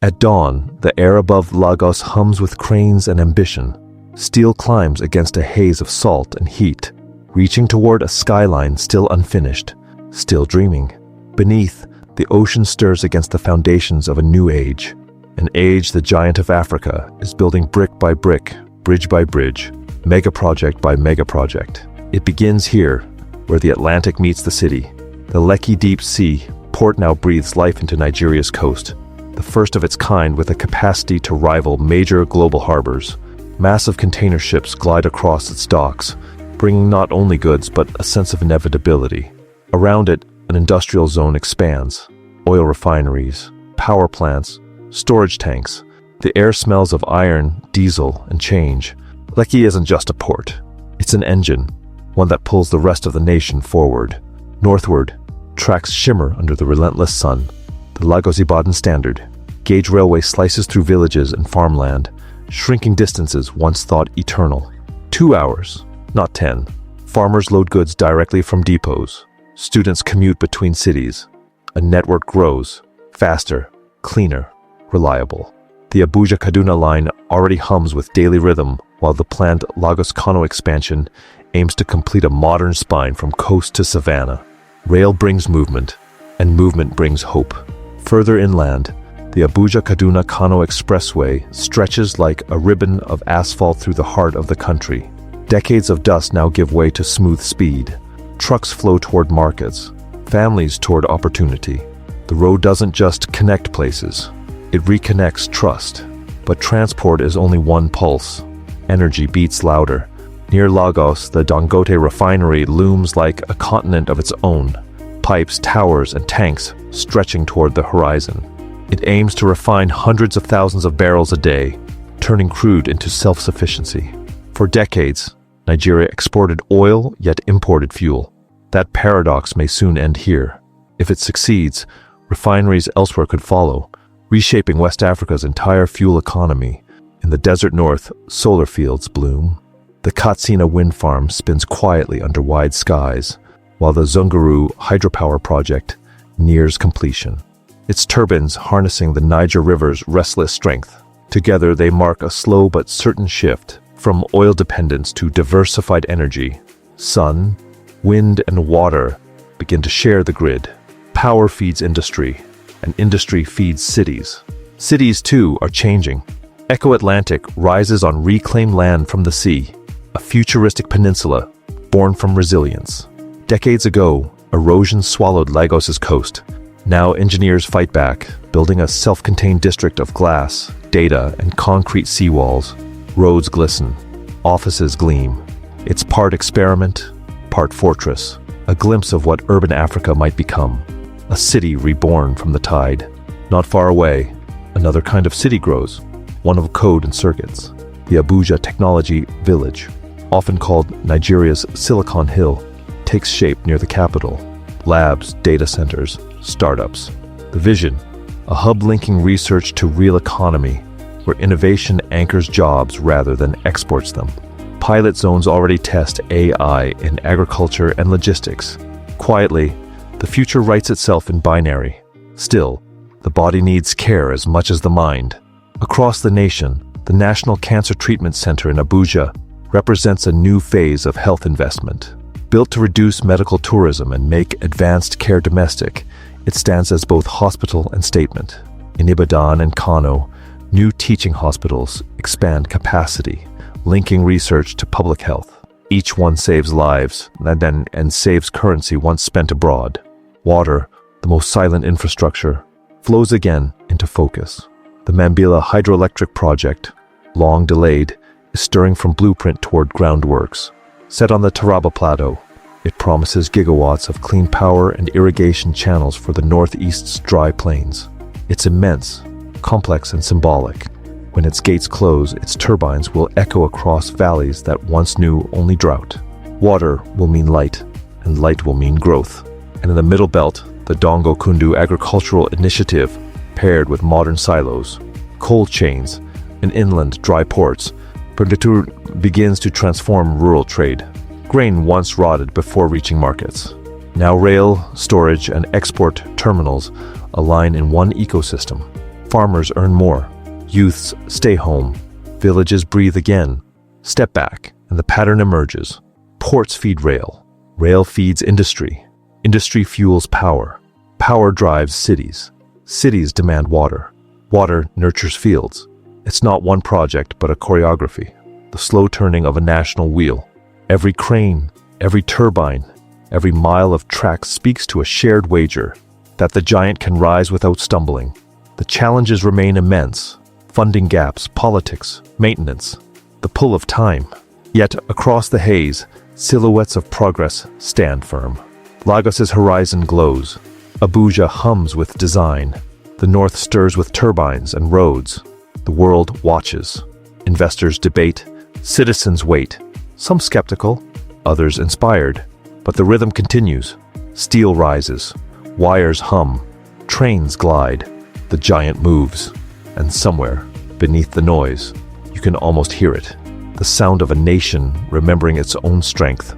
At dawn, the air above Lagos hums with cranes and ambition. Steel climbs against a haze of salt and heat, reaching toward a skyline still unfinished, still dreaming. Beneath, the ocean stirs against the foundations of a new age. An age the giant of Africa is building brick by brick, bridge by bridge, megaproject by megaproject. It begins here, where the Atlantic meets the city. The Lekki Deep Sea port now breathes life into Nigeria's coast, the first of its kind with a capacity to rival major global harbors. Massive container ships glide across its docks, bringing not only goods but a sense of inevitability. Around it, an industrial zone expands. Oil refineries, power plants, storage tanks. The air smells of iron, diesel, and change. Lekki isn't just a port. It's an engine, one that pulls the rest of the nation forward. Northward, tracks shimmer under the relentless sun. The Lagos-Ibadan Standard gauge railway slices through villages and farmland, shrinking distances once thought eternal. 2 hours, not 10. Farmers load goods directly from depots. Students commute between cities. A network grows, faster, cleaner, reliable. The Abuja-Kaduna line already hums with daily rhythm, while the planned Lagos-Kano expansion aims to complete a modern spine from coast to savannah. Rail brings movement, and movement brings hope. Further inland, the Abuja-Kaduna-Kano Expressway stretches like a ribbon of asphalt through the heart of the country. Decades of dust now give way to smooth speed. Trucks flow toward markets, families toward opportunity. The road doesn't just connect places, it reconnects trust. But transport is only one pulse. Energy beats louder. Near Lagos, the Dangote Refinery looms like a continent of its own. Pipes, towers, and tanks stretching toward the horizon. It aims to refine hundreds of thousands of barrels a day, turning crude into self-sufficiency. For decades, Nigeria exported oil yet imported fuel. That paradox may soon end here. If it succeeds, refineries elsewhere could follow, reshaping West Africa's entire fuel economy. In the desert north, solar fields bloom. The Katsina wind farm spins quietly under wide skies, while the Zunguru hydropower project nears completion. Its turbines harnessing the Niger River's restless strength. Together they mark a slow but certain shift from oil dependence to diversified energy. Sun, wind, and water begin to share the grid. Power feeds industry, and industry feeds cities. Cities, too, are changing. Eko Atlantic rises on reclaimed land from the sea, a futuristic peninsula born from resilience. Decades ago, erosion swallowed Lagos's coast. Now engineers fight back, building a self-contained district of glass, data, and concrete seawalls. Roads glisten, offices gleam. It's part experiment, part fortress, a glimpse of what urban Africa might become. A city reborn from the tide. Not far away, another kind of city grows, one of code and circuits. The Abuja Technology Village, often called Nigeria's Silicon Hill, takes shape near the capital. Labs, data centers, startups. The vision, a hub linking research to real economy, where innovation anchors jobs rather than exports them. Pilot zones already test AI in agriculture and logistics. Quietly, the future writes itself in binary. Still, the body needs care as much as the mind. Across the nation, the National Cancer Treatment Center in Abuja represents a new phase of health investment. Built to reduce medical tourism and make advanced care domestic, it stands as both hospital and statement. In Ibadan and Kano, new teaching hospitals expand capacity, linking research to public health. Each one saves lives and saves currency once spent abroad. Water, the most silent infrastructure, flows again into focus. The Mambila hydroelectric project, long delayed, is stirring from blueprint toward groundworks. Set on the Taraba Plateau, it promises gigawatts of clean power and irrigation channels for the northeast's dry plains. It's immense, complex, and symbolic. When its gates close, its turbines will echo across valleys that once knew only drought. Water will mean light, and light will mean growth. And in the Middle Belt, the Dongo Kundu Agricultural Initiative, paired with modern silos, cold chains, and inland dry ports, begins to transform rural trade. Grain once rotted before reaching markets. Now rail, storage, and export terminals align in one ecosystem. Farmers earn more. Youths stay home. Villages breathe again. Step back, and the pattern emerges. Ports feed rail. Rail feeds industry. Industry fuels power. Power drives cities. Cities demand water. Water nurtures fields. It's not one project, but a choreography. The slow turning of a national wheel. Every crane, every turbine, every mile of track speaks to a shared wager that the giant can rise without stumbling. The challenges remain immense. Funding gaps, politics, maintenance, the pull of time. Yet, across the haze, silhouettes of progress stand firm. Lagos's horizon glows. Abuja hums with design. The north stirs with turbines and roads. The world watches. Investors debate. Citizens wait. Some skeptical, others inspired. But the rhythm continues. Steel rises. Wires hum. Trains glide. The giant moves. And somewhere, beneath the noise, you can almost hear it. The sound of a nation remembering its own strength,